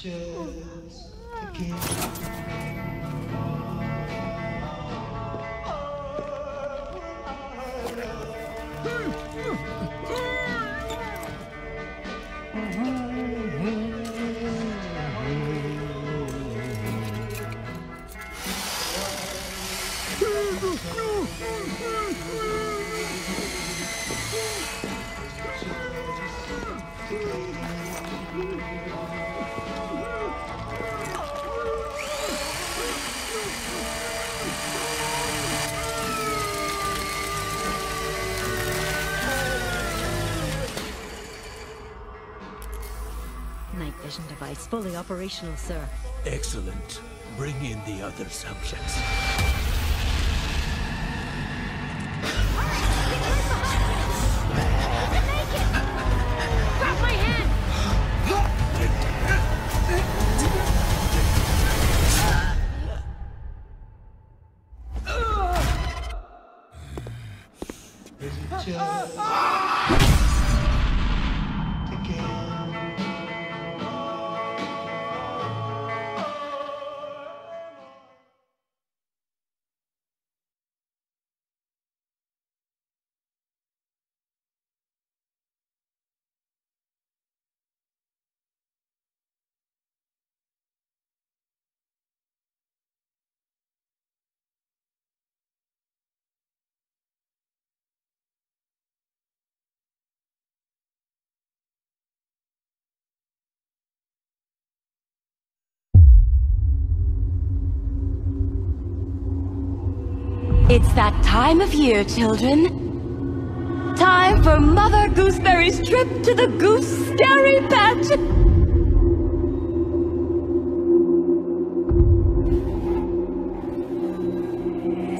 just again. Night vision device fully operational, sir. Excellent. Bring in the other subjects. Grab my hand! Is it just again? It's that time of year, children. Time for Mother Gooseberry's trip to the Goose Scary Patch.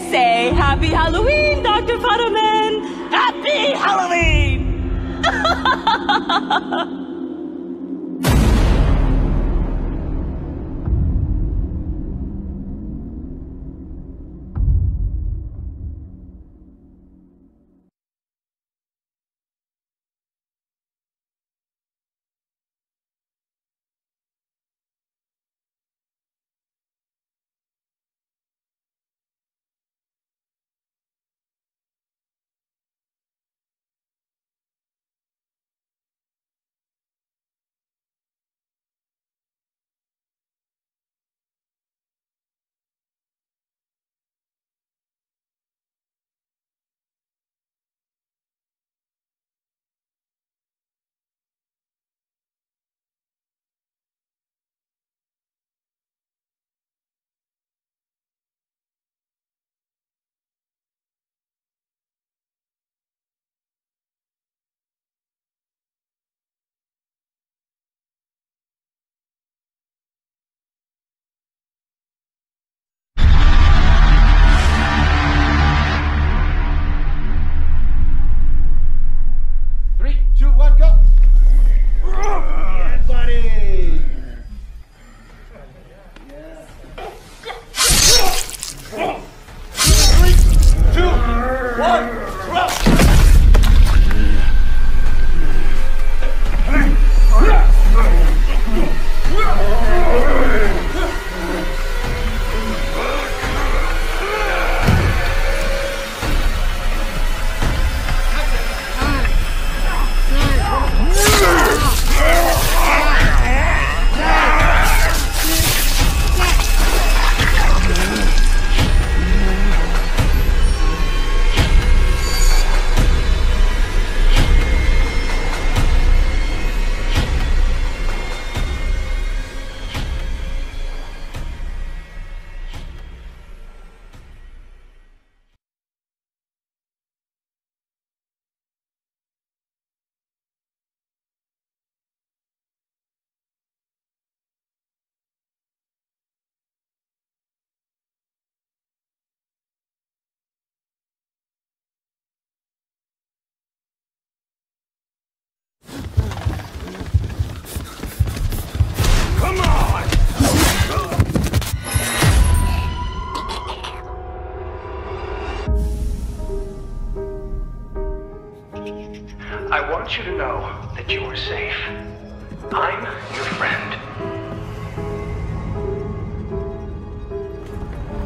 Say Happy Halloween, Dr. Futterman! Happy Halloween!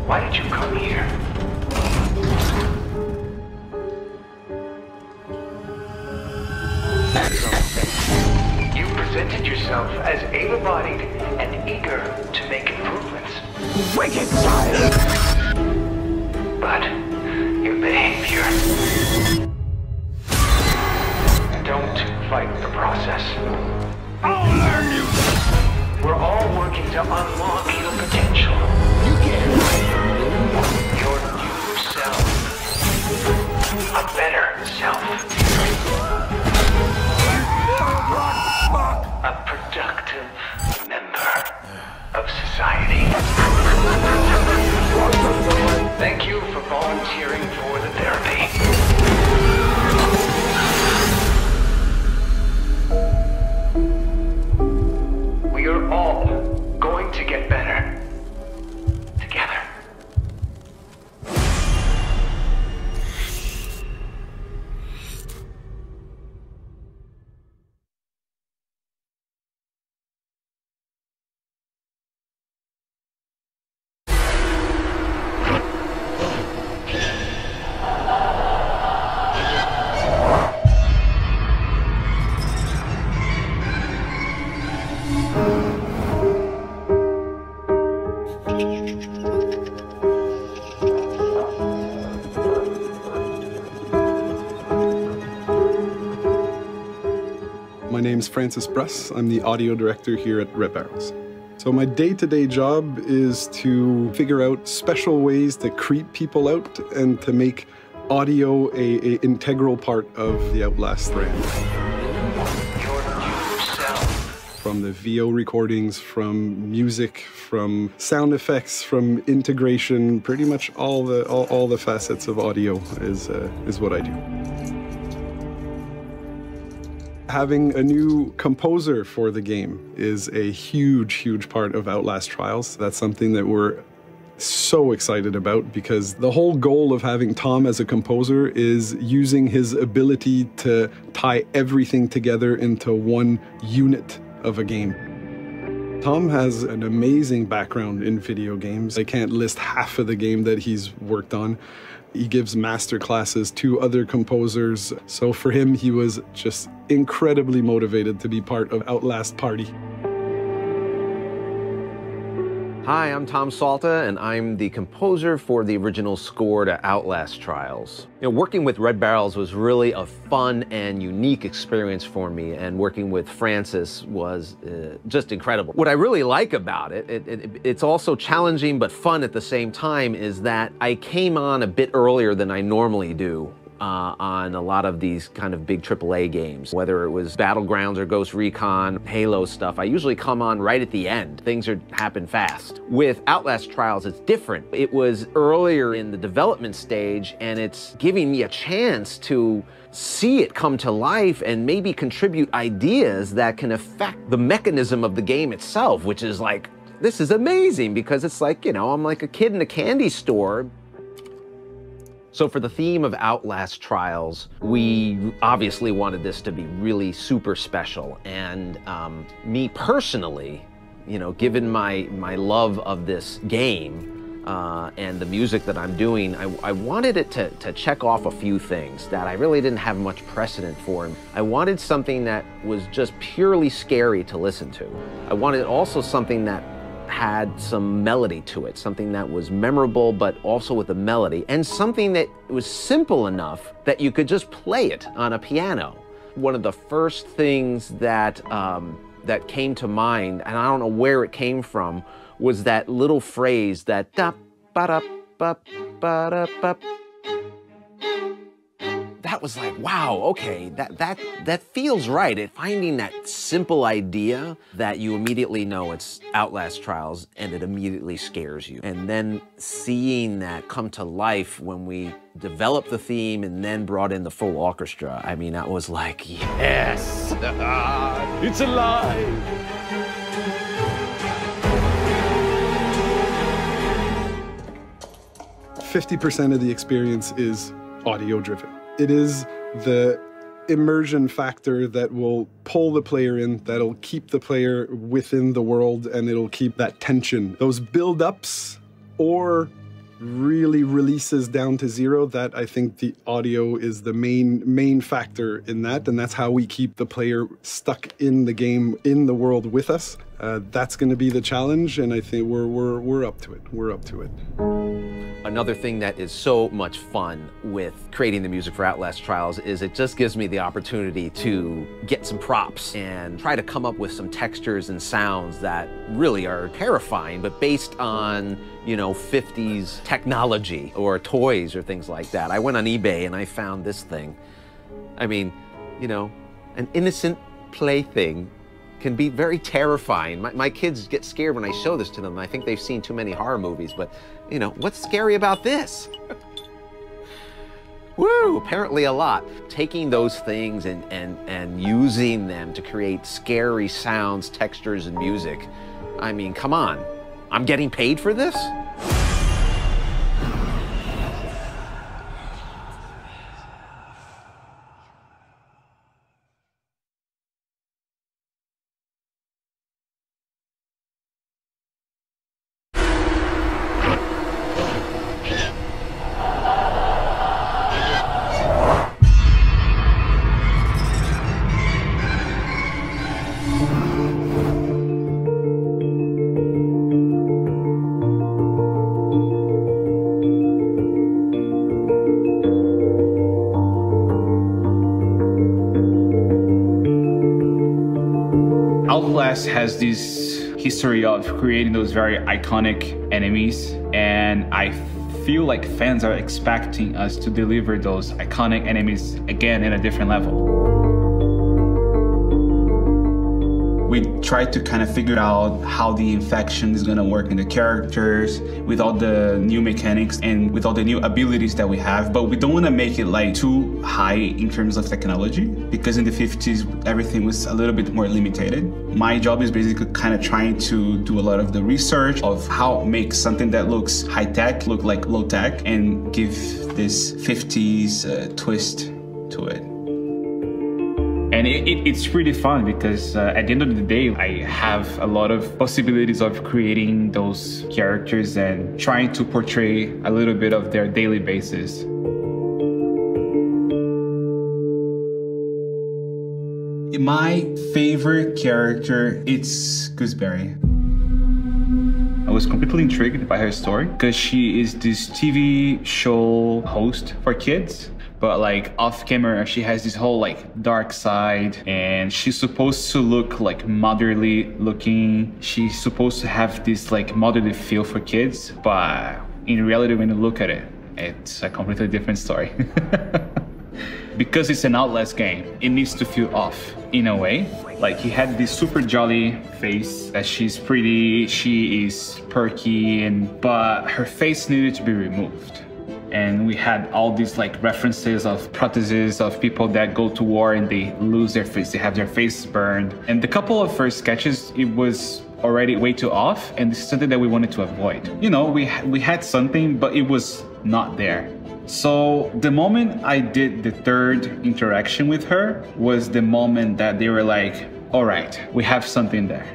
Why did you come here? You presented yourself as able-bodied and eager to make improvements. Wicked child! But your behavior... Don't fight the process. I'll learn you! We're all working to unlock your potential. You can't hide from me. Your new self. A better self. A productive member of society. Thank you for volunteering for the therapy. We are all going to get better together. My name's Francis Bruss. I'm the audio director here at Red Barrels. So my day-to-day job is to figure out special ways to creep people out and to make audio a integral part of the Outlast brand. From the VO recordings, from music, from sound effects, from integration, pretty much all the facets of audio is what I do. Having a new composer for the game is a huge, huge part of Outlast Trials. That's something that we're so excited about because the whole goal of having Tom as a composer is using his ability to tie everything together into one unit of a game. Tom has an amazing background in video games. I can't list half of the game that he's worked on. He gives master classes to other composers. So for him, he was just incredibly motivated to be part of Outlast Party. Hi, I'm Tom Salta, and I'm the composer for the original score to Outlast Trials. You know, working with Red Barrels was really a fun and unique experience for me, and working with Francis was just incredible. What I really like about it, it's also challenging but fun at the same time, is that I came on a bit earlier than I normally do. On a lot of these kind of big AAA games, whether it was Battlegrounds or Ghost Recon, Halo stuff, I usually come on right at the end. Things happen fast. With Outlast Trials, it's different. It was earlier in the development stage, and it's giving me a chance to see it come to life and maybe contribute ideas that can affect the mechanism of the game itself, which is like, this is amazing, because it's like, you know, I'm like a kid in a candy store. So for the theme of Outlast Trials, we obviously wanted this to be really super special. And me personally, you know, given my love of this game and the music that I'm doing, I wanted it to check off a few things that I really didn't have much precedent for. I wanted something that was just purely scary to listen to. I wanted also something that had some melody to it, something that was memorable but also with a melody, and something that was simple enough that you could just play it on a piano. One of the first things that that came to mind, and I don't know where it came from, was that little phrase, that da ba da ba ba da ba. That was like, wow, okay, that feels right. Finding that simple idea that you immediately know it's Outlast Trials and it immediately scares you. And then seeing that come to life when we developed the theme and then brought in the full orchestra, I mean, that was like, yes, it's alive. 50% of the experience is audio driven. It is the immersion factor that will pull the player in, that'll keep the player within the world, and it'll keep that tension. Those build-ups or really releases down to zero, that I think the audio is the main factor in that, and that's how we keep the player stuck in the game, in the world with us. That's going to be the challenge, and I think we're up to it. We're up to it. Another thing that is so much fun with creating the music for Outlast Trials is it just gives me the opportunity to get some props and try to come up with some textures and sounds that really are terrifying, but based on, you know, 50s technology or toys or things like that. I went on eBay and I found this thing. I mean, you know, an innocent plaything can be very terrifying. My kids get scared when I show this to them. I think they've seen too many horror movies, but, you know, what's scary about this? Woo, apparently a lot. Taking those things and using them to create scary sounds, textures, and music. I mean, come on. I'm getting paid for this? Outlast has this history of creating those very iconic enemies, and I feel like fans are expecting us to deliver those iconic enemies again in a different level. We tried to kind of figure out how the infection is going to work in the characters with all the new mechanics and with all the new abilities that we have, but we don't want to make it like too high in terms of technology, because in the 50s everything was a little bit more limited. My job is basically kind of trying to do a lot of the research of how make something that looks high-tech look like low-tech and give this 50s twist to it. And it's pretty fun because at the end of the day, I have a lot of possibilities of creating those characters and trying to portray a little bit of their daily basis. My favorite character, it's Gooseberry. I was completely intrigued by her story because she is this TV show host for kids. But like off camera, she has this whole like dark side, and she's supposed to look like motherly looking. She's supposed to have this like motherly feel for kids, but in reality, when you look at it, it's a completely different story. Because it's an Outlast game, it needs to feel off in a way. Like he had this super jolly face, that she's pretty, she is perky, but her face needed to be removed. And we had all these like references of prostheses of people that go to war and they lose their face, they have their face burned. And the couple of first sketches, it was already way too off, and this is something that we wanted to avoid. You know, we had something, but it was not there. So the moment I did the third interaction with her was the moment that they were like, all right, we have something there.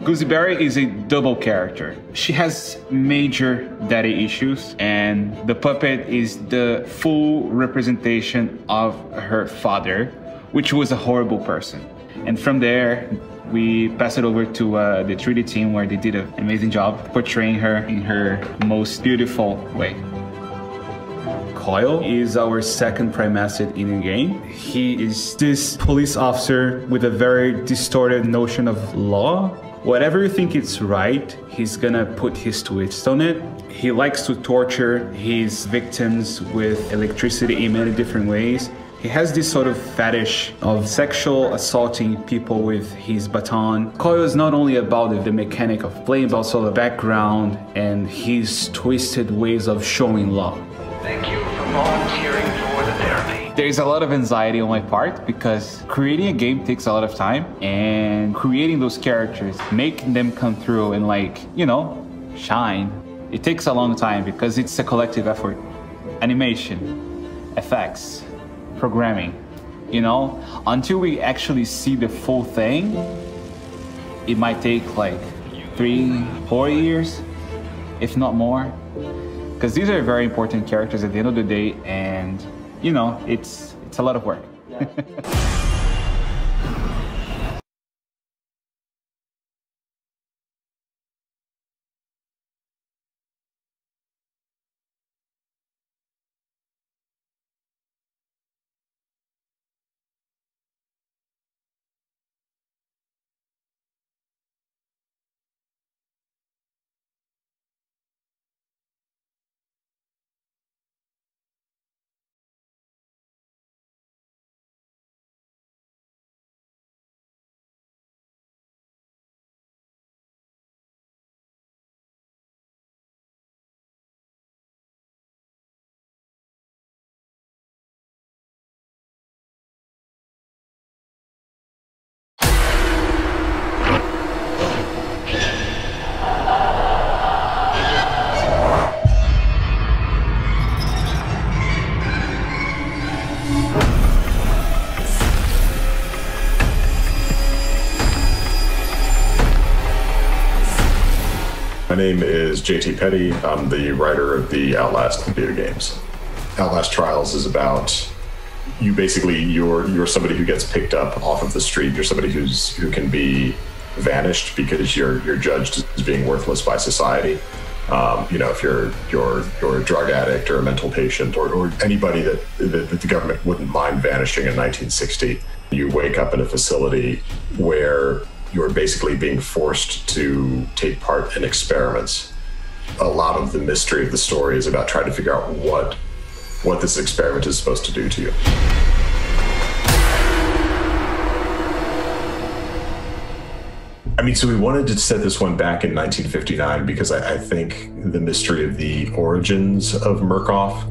Gooseberry is a double character. She has major daddy issues, and the puppet is the full representation of her father, which was a horrible person. And from there, we passed it over to the 3D team, where they did an amazing job portraying her in her most beautiful way. Coyle is our second prime asset in the game. He is this police officer with a very distorted notion of law. Whatever you think is right, he's gonna put his twist on it. He likes to torture his victims with electricity in many different ways. He has this sort of fetish of sexual assaulting people with his baton. Coyle is not only about the mechanic of playing, but also the background and his twisted ways of showing law. Thank you for volunteering for the therapy. There's a lot of anxiety on my part because creating a game takes a lot of time, and creating those characters, making them come through and like, you know, shine. It takes a long time because it's a collective effort. Animation, effects, programming, you know, until we actually see the full thing, it might take like 3-4 years, if not more. because these are very important characters at the end of the day, and you know, it's a lot of work. My name is JT Petty. I'm the writer of the OUTLAST video games. OUTLAST Trials is about you basically, you're somebody who gets picked up off of the street. You're somebody who can be vanished because you're judged as being worthless by society. You know, if you're a drug addict or a mental patient or anybody that the government wouldn't mind vanishing in 1960, you wake up in a facility where you're basically being forced to take part in experiments. A lot of the mystery of the story is about trying to figure out what this experiment is supposed to do to you. I mean, so we wanted to set this one back in 1959 because I think the mystery of the origins of Murkoff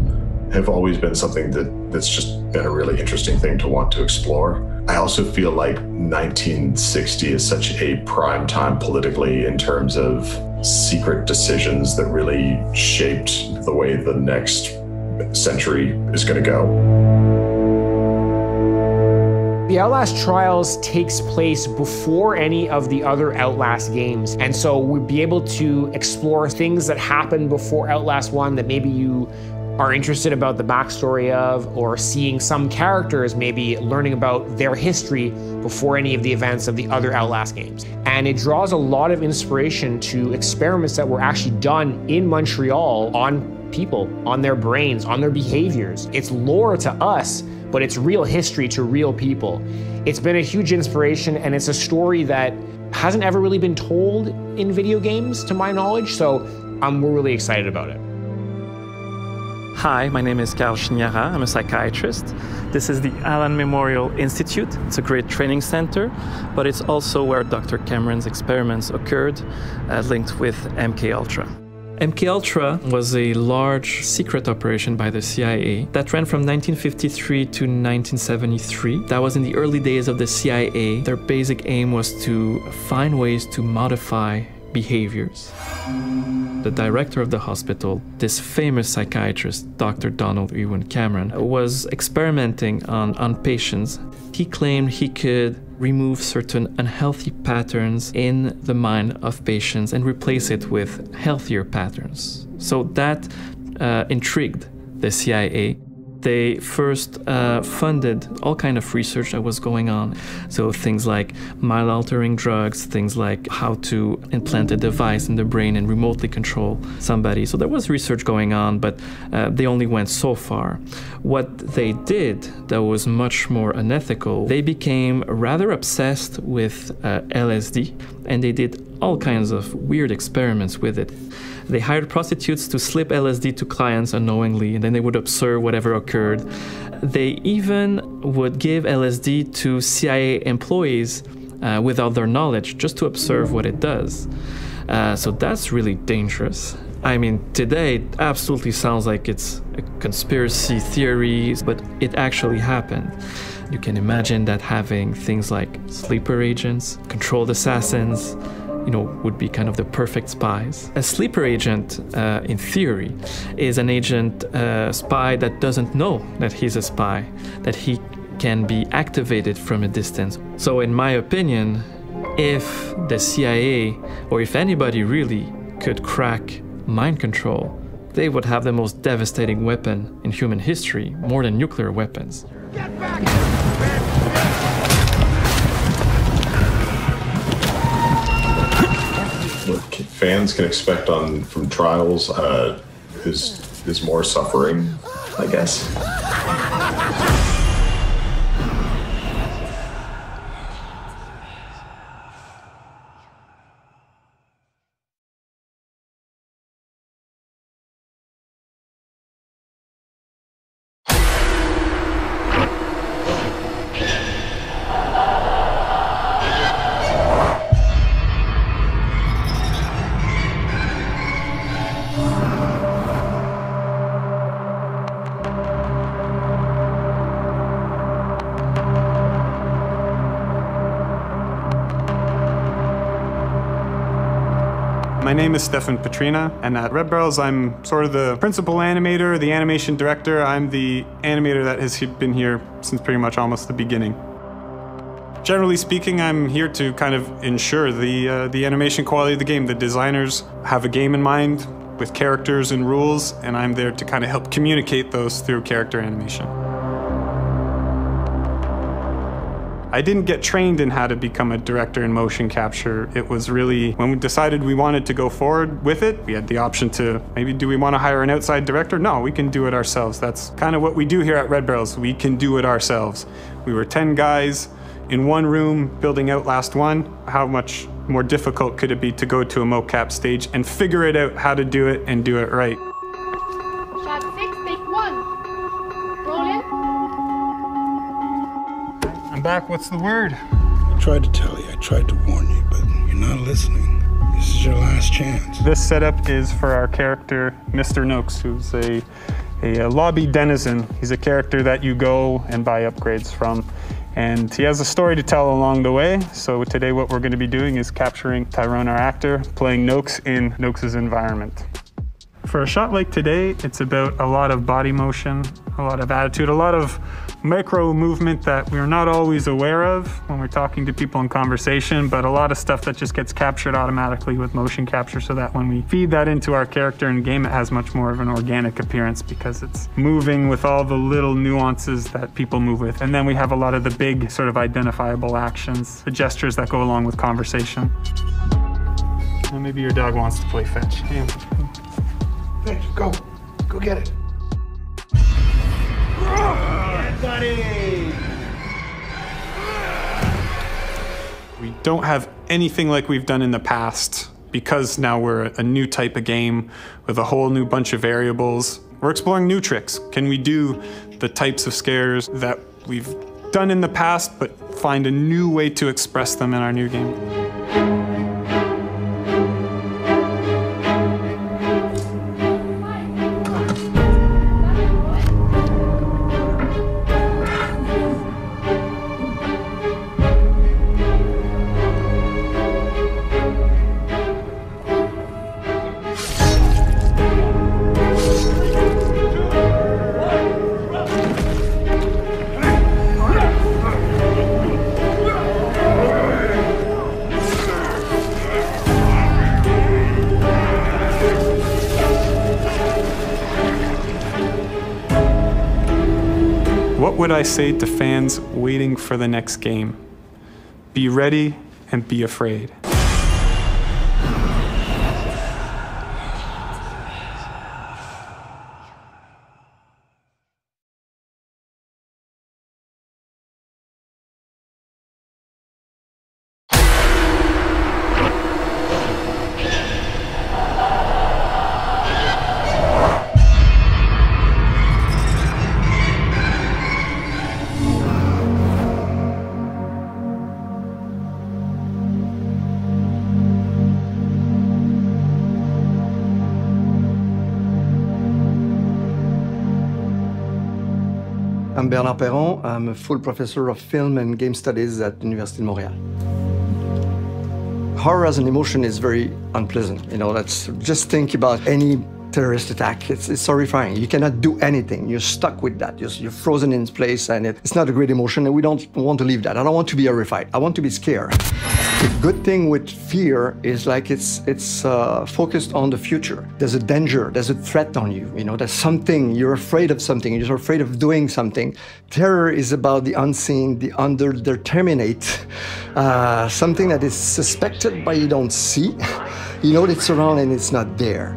have always been something that's just been a really interesting thing to want to explore. I also feel like 1960 is such a prime time politically in terms of secret decisions that really shaped the way the next century is going to go. The Outlast Trials takes place before any of the other Outlast games, and so we'll be able to explore things that happened before Outlast 1 that maybe you are interested about the backstory of, or seeing some characters, maybe learning about their history before any of the events of the other Outlast games. And it draws a lot of inspiration to experiments that were actually done in Montreal on people, on their brains, on their behaviors. It's lore to us, but it's real history to real people. It's been a huge inspiration, and it's a story that hasn't ever really been told in video games, to my knowledge, so we're really excited about it. Hi, my name is Carl Chignara. I'm a psychiatrist. This is the Allen Memorial Institute. It's a great training center, but it's also where Dr. Cameron's experiments occurred, linked with MKUltra. MKUltra was a large secret operation by the CIA that ran from 1953 to 1973. That was in the early days of the CIA. Their basic aim was to find ways to modify behaviors. The director of the hospital, this famous psychiatrist, Dr. Donald Ewan Cameron, was experimenting on patients. He claimed he could remove certain unhealthy patterns in the mind of patients and replace it with healthier patterns. So that intrigued the CIA. They first funded all kind of research that was going on. So things like mind-altering drugs, things like how to implant a device in the brain and remotely control somebody. So there was research going on, but they only went so far. What they did that was much more unethical, they became rather obsessed with LSD, and they did all kinds of weird experiments with it. They hired prostitutes to slip LSD to clients unknowingly, and then they would observe whatever occurred. They even would give LSD to CIA employees without their knowledge, just to observe what it does. So that's really dangerous. I mean, today it absolutely sounds like it's a conspiracy theory, but it actually happened. You can imagine that having things like sleeper agents, controlled assassins, would be kind of the perfect spies. A sleeper agent, in theory, is an agent spy that doesn't know that he's a spy, that he can be activated from a distance. So in my opinion, if the CIA, or if anybody really could crack mind control, they would have the most devastating weapon in human history, more than nuclear weapons. What fans can expect from Trials is more suffering, I guess. My name is Stefan Petrina, and at Red Barrels, I'm sort of the principal animator, the animation director. I'm the animator that has been here since pretty much almost the beginning. Generally speaking, I'm here to kind of ensure the animation quality of the game. The designers have a game in mind with characters and rules, and I'm there to kind of help communicate those through character animation. I didn't get trained in how to become a director in motion capture. It was really, when we decided we wanted to go forward with it, we had the option to, maybe do we want to hire an outside director? No, we can do it ourselves. That's kind of what we do here at Red Barrels. We can do it ourselves. We were 10 guys in one room building Outlast 1. How much more difficult could it be to go to a mocap stage and figure it out how to do it and do it right? Shot 6, take 1. Roll in. I'm back, what's the word? I tried to tell you, I tried to warn you, but you're not listening. This is your last chance. This setup is for our character, Mr. Noakes, who's a lobby denizen. He's a character that you go and buy upgrades from. And he has a story to tell along the way. So today what we're going to be doing is capturing Tyrone, our actor, playing Noakes in Noakes' environment. For a shot like today, it's about a lot of body motion, a lot of attitude, a lot of micro movement that we're not always aware of when we're talking to people in conversation, but a lot of stuff that just gets captured automatically with motion capture, so that when we feed that into our character in game, it has much more of an organic appearance because it's moving with all the little nuances that people move with. And then we have a lot of the big sort of identifiable actions, the gestures that go along with conversation. Well, maybe your dog wants to play fetch. Yeah. Fetch, go get it. Buddy! We don't have anything like we've done in the past because now we're a new type of game with a whole new bunch of variables. We're exploring new tricks. Can we do the types of scares that we've done in the past, but find a new way to express them in our new game? What would I say to fans waiting for the next game? Be ready and be afraid. I'm Bernard Perron. I'm a full professor of film and game studies at the University of Montreal. Horror as an emotion is very unpleasant. You know, let's just think about any terrorist attack. It's horrifying. You cannot do anything. You're stuck with that. You're frozen in place, and it's not a great emotion, and we don't want to leave that. I don't want to be horrified. I want to be scared. The good thing with fear is like it's focused on the future. There's a danger, there's a threat on you. You know, there's something, you're afraid of something, you're afraid of doing something. Terror is about the unseen, the underdeterminate, something that is suspected but you don't see. You know it's around and it's not there.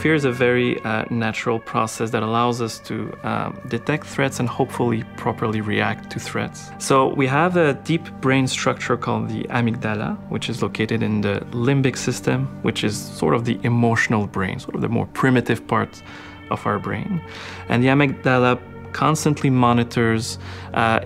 Fear is a very natural process that allows us to detect threats and hopefully properly react to threats. So we have a deep brain structure called the amygdala, which is located in the limbic system, which is sort of the emotional brain, sort of the more primitive part of our brain. And the amygdala constantly monitors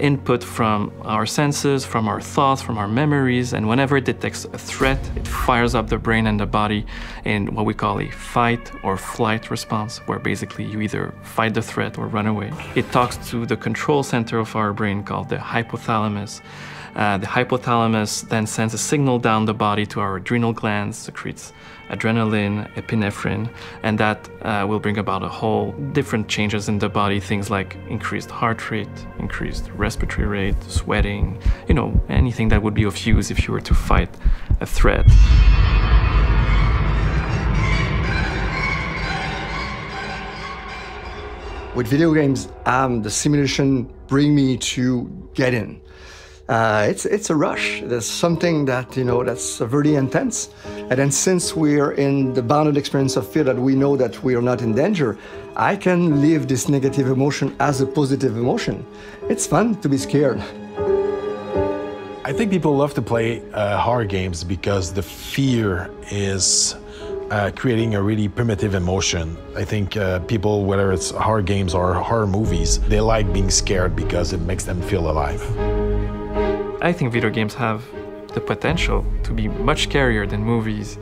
input from our senses, from our thoughts, from our memories, and whenever it detects a threat, it fires up the brain and the body in what we call a fight or flight response, where basically you either fight the threat or run away. It talks to the control center of our brain called the hypothalamus. The hypothalamus then sends a signal down the body to our adrenal glands, secretes adrenaline, epinephrine, and that will bring about a whole different changes in the body, things like increased heart rate, increased respiratory rate, sweating, you know, anything that would be of use if you were to fight a threat. With video games, the simulation bring me to get in. It's a rush. There's something that, you know, that's very intense. And then since we're in the bounded experience of fear that we know that we are not in danger, I can live this negative emotion as a positive emotion. It's fun to be scared. I think people love to play horror games because the fear is creating a really primitive emotion. I think people, whether it's horror games or horror movies, they like being scared because it makes them feel alive. I think video games have the potential to be much scarier than movies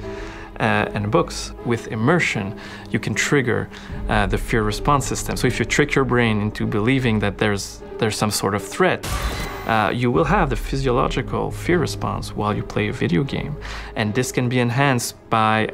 and books. With immersion, you can trigger the fear response system. So if you trick your brain into believing that there's some sort of threat, you will have the physiological fear response while you play a video game. And this can be enhanced by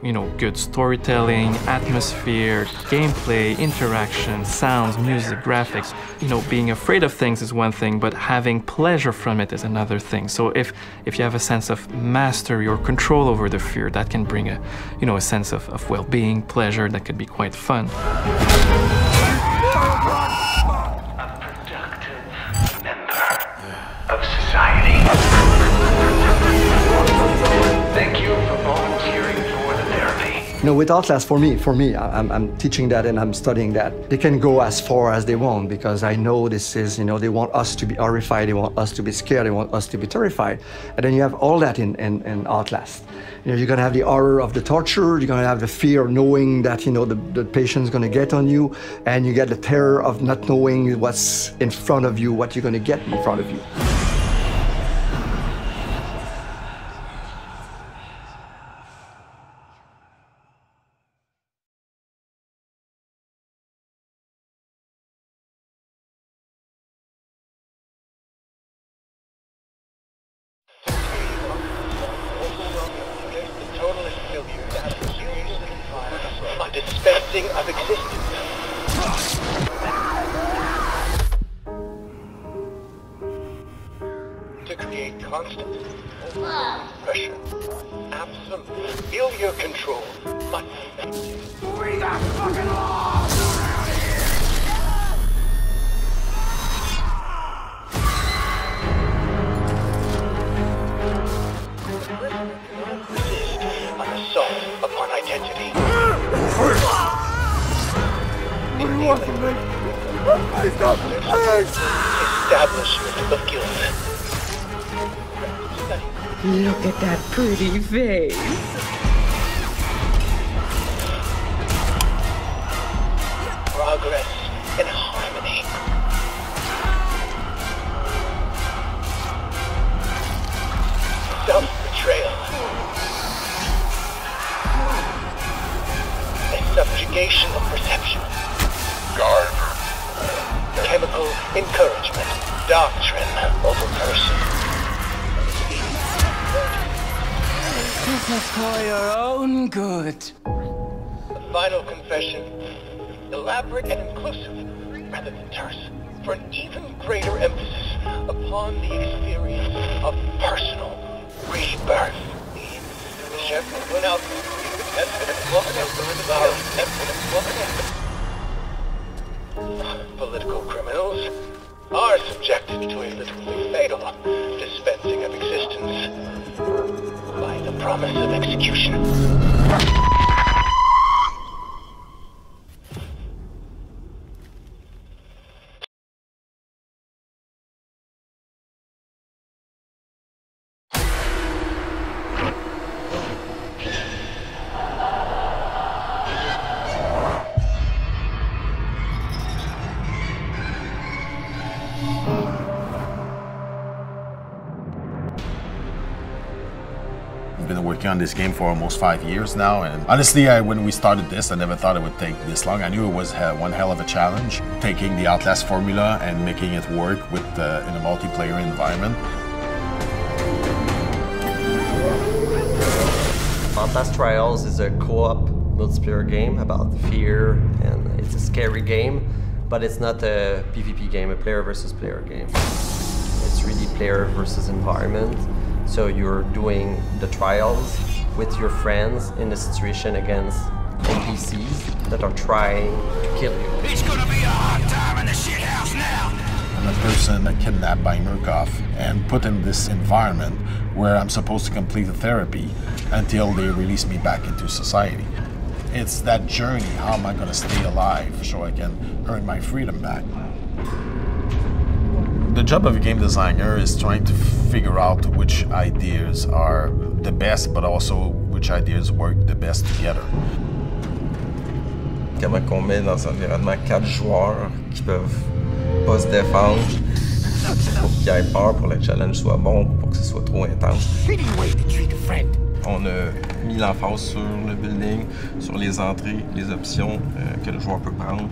you know, good storytelling, atmosphere, gameplay, interaction, sounds, music, graphics. You know, being afraid of things is one thing, but having pleasure from it is another thing. So if you have a sense of mastery or control over the fear, that can bring a, you know, a sense of well-being, pleasure that could be quite fun. Of society. Thank you for volunteering for the therapy. You know, with OUTLAST, for me, I'm teaching that and I'm studying that. They can go as far as they want because I know this is, you know, they want us to be horrified, they want us to be scared, they want us to be terrified. And then you have all that in OUTLAST. You know, you're gonna have the horror of the torture, you're gonna have the fear of knowing that, you know, the patient's gonna get on you, and you get the terror of not knowing what's in front of you, what you're gonna get in front of you. Dispensing of existence. To create constant pressure. Absolute. Feel your control. Must we got fucking laws around here! Resist an assault upon identity. What do you want from me? Establishment of guilt. Look at that pretty face. Progress in harmony. Self-betrayal. A subjugation of perception. Guard. Chemical encouragement. Doctrine over person. This is for your own good. The final confession, elaborate and inclusive, rather than terse, for an even greater emphasis upon the experience of personal rebirth. Political criminals are subjected to a literally fatal dispensing of existence by the promise of execution. I've been working on this game for almost 5 years now, and honestly, when we started this, I never thought it would take this long. I knew it was one hell of a challenge, taking the Outlast formula and making it work with in a multiplayer environment. OUTLAST Trials is a co-op multiplayer game about fear, and it's a scary game, but it's not a PvP game, a player versus player game. It's really player versus environment. So you're doing the trials with your friends in a situation against NPCs that are trying to kill you. It's gonna be a hard time in the shit house now. I'm a person kidnapped by Murkoff and put in this environment where I'm supposed to complete the therapy until they release me back into society. It's that journey, how am I gonna stay alive so I can earn my freedom back? The job of a game designer is trying to figure out which ideas are the best, but also which ideas work the best together. Comment qu'on met dans un environnement 4 joueurs qui peuvent pas se défendre, pour qu'ils aient peur, pour que le challenge soit bon, pour que ce soit trop intense. On a mis l'emphase sur le building, sur les entrées, les options que le joueur peut prendre.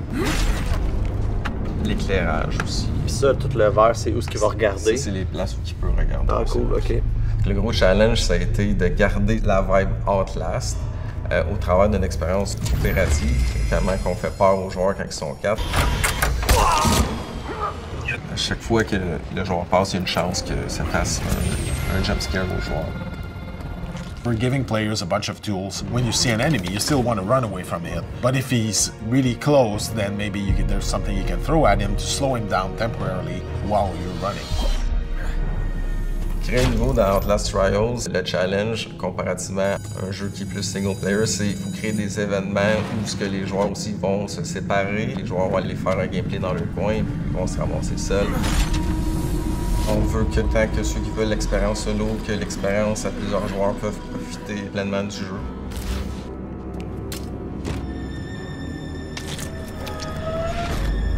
L'éclairage aussi. Puis ça, tout le vert, c'est où ce qu'il va regarder? C'est les places où il peut regarder. Ah, cool, ok. Le gros challenge, ça a été de garder la vibe Outlast au travers d'une expérience coopérative, tellement qu'on fait peur aux joueurs quand ils sont 4. À chaque fois que le joueur passe, il y a une chance que ça fasse un jumpscare aux joueurs. We're giving players a bunch of tools. When you see an enemy, you still want to run away from it. But if he's really close, then maybe there's something you can throw at him to slow him down temporarily while you're running. Créer un niveau dans Outlast Trials, le challenge, comparativement à un jeu qui est plus single player, c'est qu'il faut créer des événements où ce que les joueurs aussi vont se séparer. Les joueurs vont aller faire un gameplay dans leur coin, puis ils vont se ramasser seuls. On veut que tant que ceux qui veulent l'expérience solo, que l'expérience à plusieurs joueurs peuvent profiter pleinement du jeu.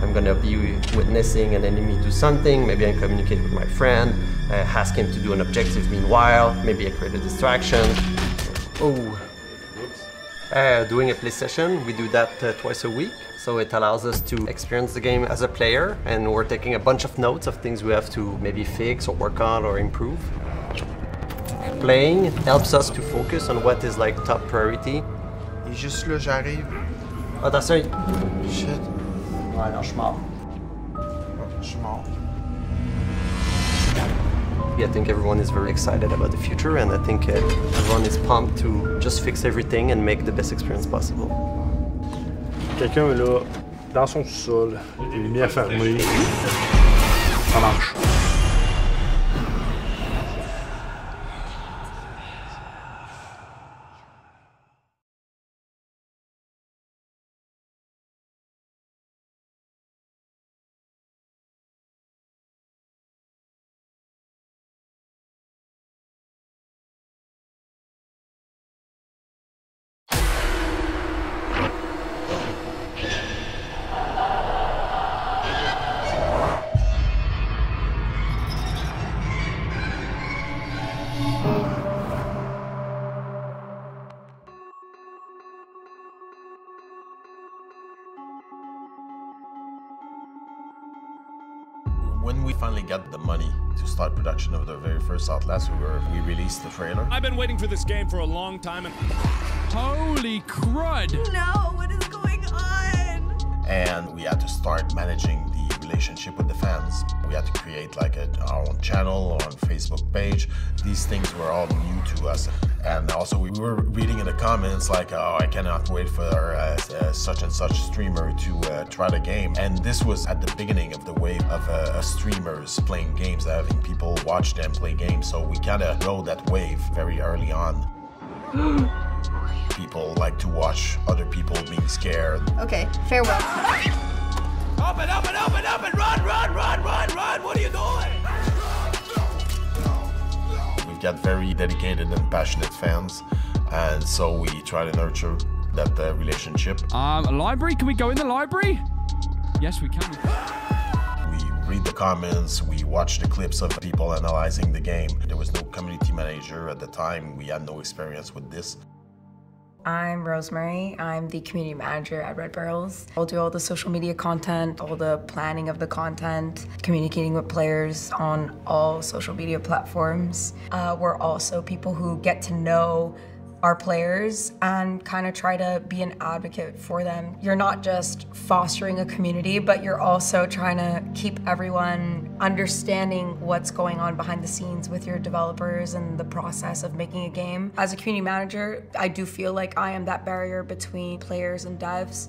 I'm gonna be witnessing an enemy do something, maybe I communicate with my friend, ask him to do an objective meanwhile, maybe I create a distraction. Oh. Doing a play session, we do that twice a week. So it allows us to experience the game as a player, and we're taking a bunch of notes of things we have to maybe fix or work on or improve. Playing helps us to focus on what is like top priority. Et juste là, j'arrive. Oh, that's right. Shit. Ouais, non, je suis mort. Je suis mort. I think everyone is very excited about the future, and I think everyone is pumped to just fix everything and make the best experience possible. Quelqu'un est là, dans son sous-sol, les lumières fermées, ça marche. When we finally got the money to start production of the very first Outlast, we released the trailer. I've been waiting for this game for a long time and... Holy crud! No, what is going on? And we had to start managing the relationship with the fans. We had to create like our own channel or on Facebook page. These things were all new to us. And also we were reading in the comments like, oh, I cannot wait for such and such streamer to try the game. And this was at the beginning of the wave of streamers playing games, having people watch them play games. So we kind of rode that wave very early on. People like to watch other people being scared. Okay, farewell. Open, open, open, open! Run, run, run, run, run! What are you doing? We've got very dedicated and passionate fans, and so we try to nurture that relationship. A library? Can we go in the library? Yes, we can. We read the comments, we watch the clips of people analyzing the game. There was no community manager at the time. We had no experience with this. I'm Rosemary. I'm the community manager at Red Barrels. I'll do all the social media content, all the planning of the content, communicating with players on all social media platforms. We're also people who get to know our players and kind of try to be an advocate for them. You're not just fostering a community, but you're also trying to keep everyone understanding what's going on behind the scenes with your developers and the process of making a game. As a community manager, I do feel like I am that barrier between players and devs.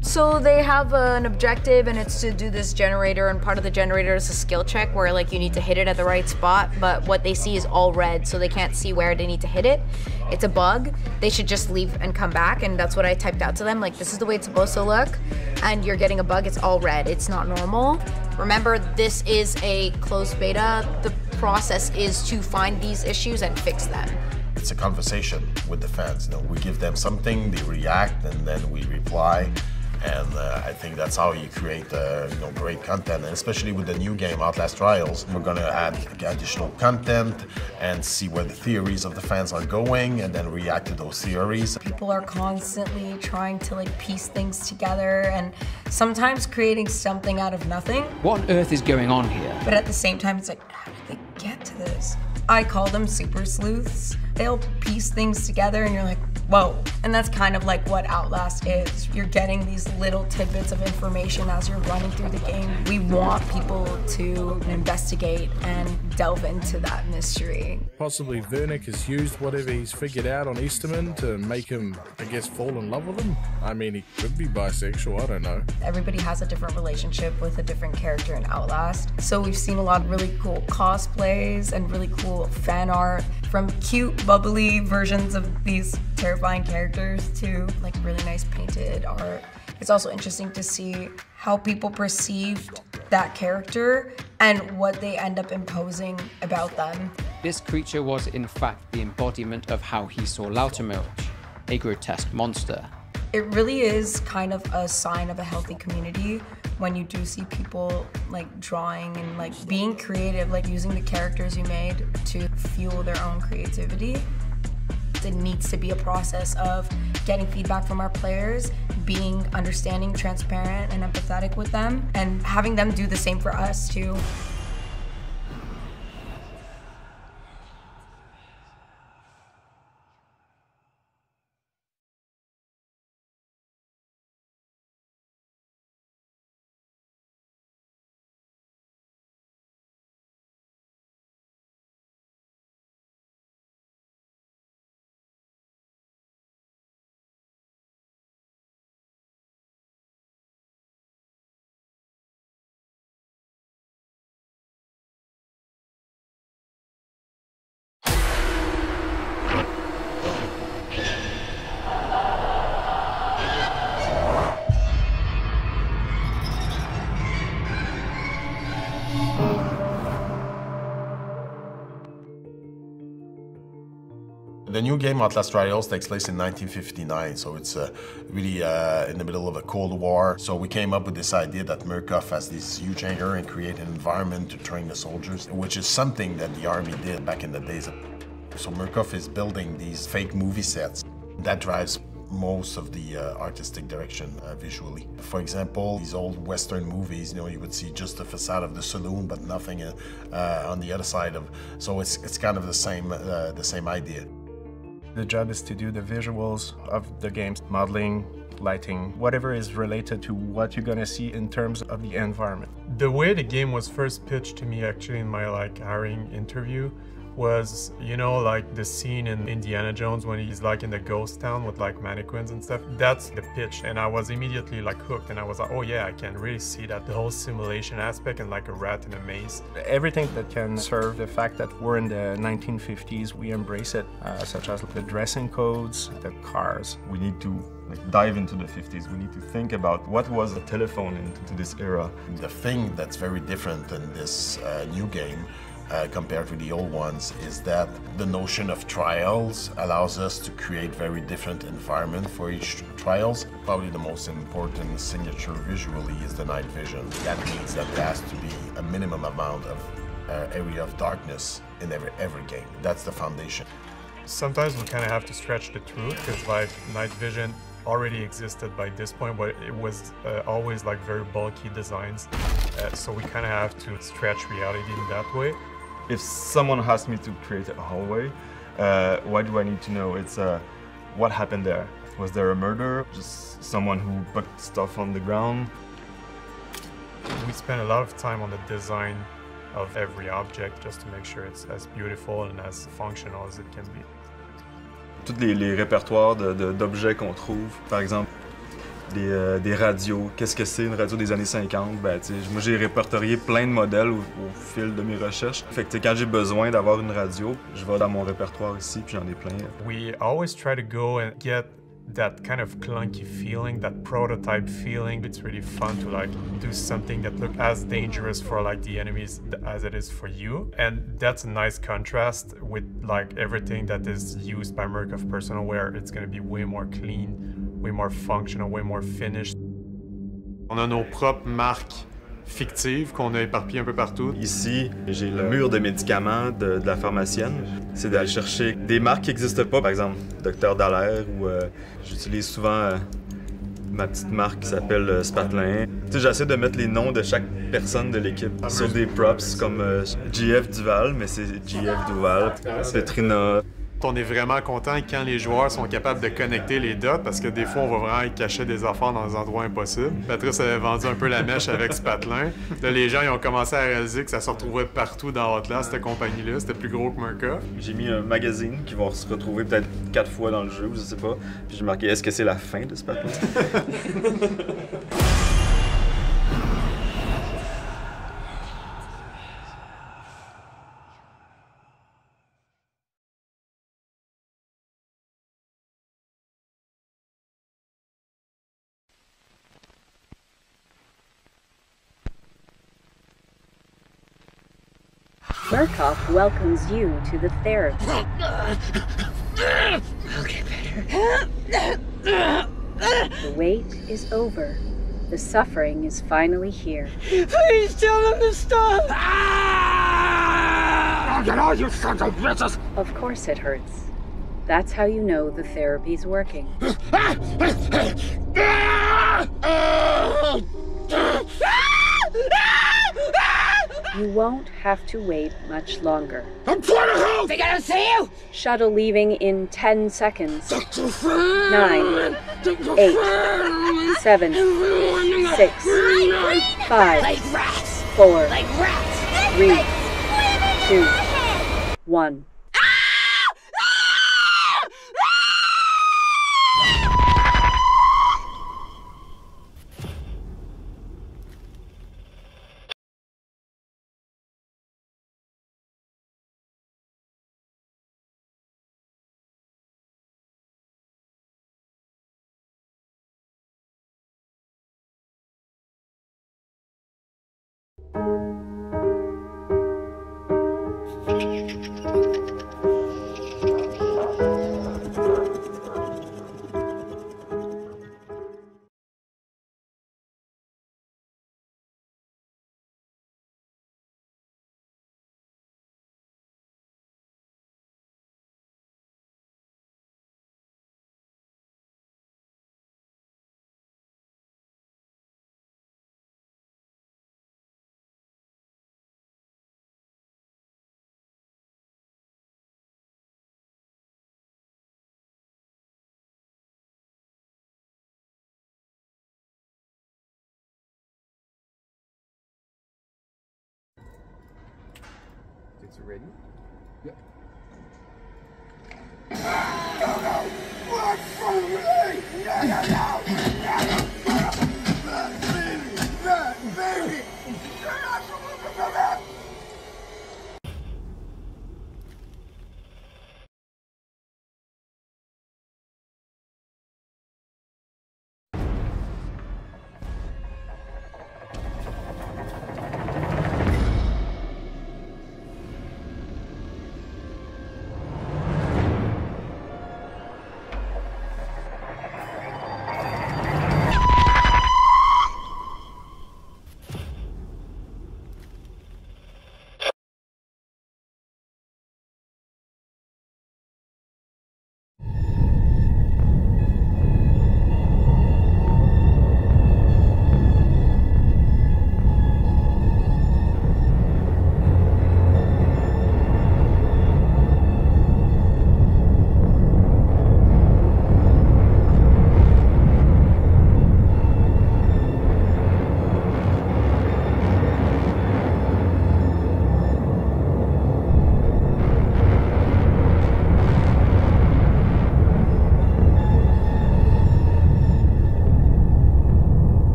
So they have an objective and it's to do this generator, and part of the generator is a skill check where like you need to hit it at the right spot, but what they see is all red, so they can't see where they need to hit it. It's a bug. They should just leave and come back, and that's what I typed out to them. Like, this is the way it's supposed to look, and you're getting a bug, it's all red. It's not normal. Remember, this is a closed beta. The process is to find these issues and fix them. It's a conversation with the fans. You know, we give them something, they react, and then we reply. And I think that's how you create great content, and especially with the new game Outlast Trials, we're going to add additional content and see where the theories of the fans are going and then react to those theories. People are constantly trying to like piece things together and sometimes creating something out of nothing. What on earth is going on here? But at the same time, it's like, how did they get to this? I call them super sleuths. They'll piece things together and you're like, whoa. And that's kind of like what Outlast is. You're getting these little tidbits of information as you're running through the game. We want people to investigate and delve into that mystery. Possibly Vernick has used whatever he's figured out on Easterman to make him, I guess, fall in love with him. I mean, he could be bisexual, I don't know. Everybody has a different relationship with a different character in Outlast. So we've seen a lot of really cool cosplays and really cool fan art, from cute, bubbly versions of these terrifying characters to like really nice painted art. It's also interesting to see how people perceived that character and what they end up imposing about them. This creature was in fact the embodiment of how he saw Lautermilch, a grotesque monster. It really is kind of a sign of a healthy community when you do see people like drawing and like being creative, like using the characters you made to fuel their own creativity. It needs to be a process of getting feedback from our players, being understanding, transparent, and empathetic with them, and having them do the same for us too. The new game Outlast Trials takes place in 1959, so it's really in the middle of a Cold War. So we came up with this idea that Murkoff has this huge hangar and create an environment to train the soldiers, which is something that the army did back in the days. So Murkoff is building these fake movie sets. That drives most of the artistic direction visually. For example, these old Western movies, you know, you would see just the facade of the saloon, but nothing on the other side of. So it's kind of the same idea. The job is to do the visuals of the games, modeling, lighting, whatever is related to what you're gonna see in terms of the environment. The way the game was first pitched to me actually in my hiring interview was, you know, like the scene in Indiana Jones when he's like in the ghost town with like mannequins and stuff. That's the pitch, and I was immediately like hooked, and I was like, oh yeah, I can really see that, the whole simulation aspect and like a rat in a maze. Everything that can serve the fact that we're in the 1950s, we embrace it, such as the dressing codes, the cars. We need to dive into the 50s. We need to think about what was a telephone into this era. The thing that's very different in this new game compared to the old ones is that the notion of trials allows us to create very different environment for each trials. Probably the most important signature visually is the night vision. That means that there has to be a minimum amount of area of darkness in every game. That's the foundation. Sometimes we kind of have to stretch the truth, because like night vision already existed by this point, but it was always like very bulky designs. So we kind of have to stretch reality in that way. If someone asked me to create a hallway, what do I need to know? It's what happened there? Was there a murder? Just someone who put stuff on the ground? We spend a lot of time on the design of every object just to make sure it's as beautiful and as functional as it can be. Tous les répertoires d'objets qu'on trouve, par exemple, des radios. Qu'est-ce que c'est une radio des années 50? Ben, moi, j'ai répertorié plein de modèles au fil de mes recherches. Fait que quand j'ai besoin d'avoir une radio, je vais dans mon répertoire ici, puis j'en ai plein. We always try to go and get that kind of clunky feeling, that prototype feeling. It's really fun to like do something that looks as dangerous for like the enemies as it is for you. And that's a nice contrast with like everything that is used by Murkoff Personalware. It's going to be way more clean, way more functional, way more finished. On a nos propres marques fictives qu'on a éparpillées un peu partout. Ici, j'ai le mur de médicaments de la pharmacienne. C'est d'aller chercher des marques qui n'existent pas, par exemple Dr Dallaire, ou j'utilise souvent ma petite marque qui s'appelle Spatelin. J'essaie de mettre les noms de chaque personne de l'équipe sur des props comme JF Duval, mais c'est JF Duval, Petrina. On est vraiment content quand les joueurs sont capables de connecter les dots, parce que des fois, on va vraiment cacher des affaires dans des endroits impossibles. Patrice avait vendu un peu la mèche avec Spatelin. Là, les gens ils ont commencé à réaliser que ça se retrouvait partout dans OUTLAST, cette compagnie-là. C'était plus gros que Murkoff. J'ai mis un magazine qui va se retrouver peut-être 4 fois dans le jeu, je sais pas. Puis j'ai marqué « Est-ce que c'est la fin de Spatelin? » Murkoff welcomes you to the therapy. Okay, better. The wait is over. The suffering is finally here. Please tell them to stop! Get all you sons of bitches! Of course it hurts. That's how you know the therapy's working. You won't have to wait much longer. I'm trying to help! They gotta see you! Shuttle leaving in 10 seconds. 9, 8, 7, 6, 5, 4, 3, 2, 1. ready? Yeah.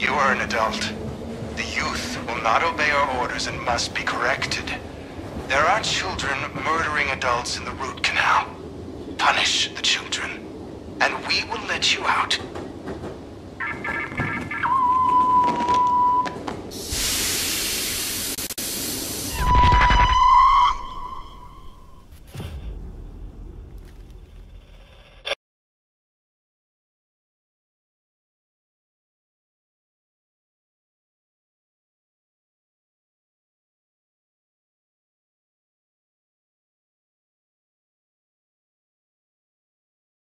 You are an adult. The youth will not obey our orders and must be corrected. There are children murdering adults in the root canal. Punish the children, and we will let you out.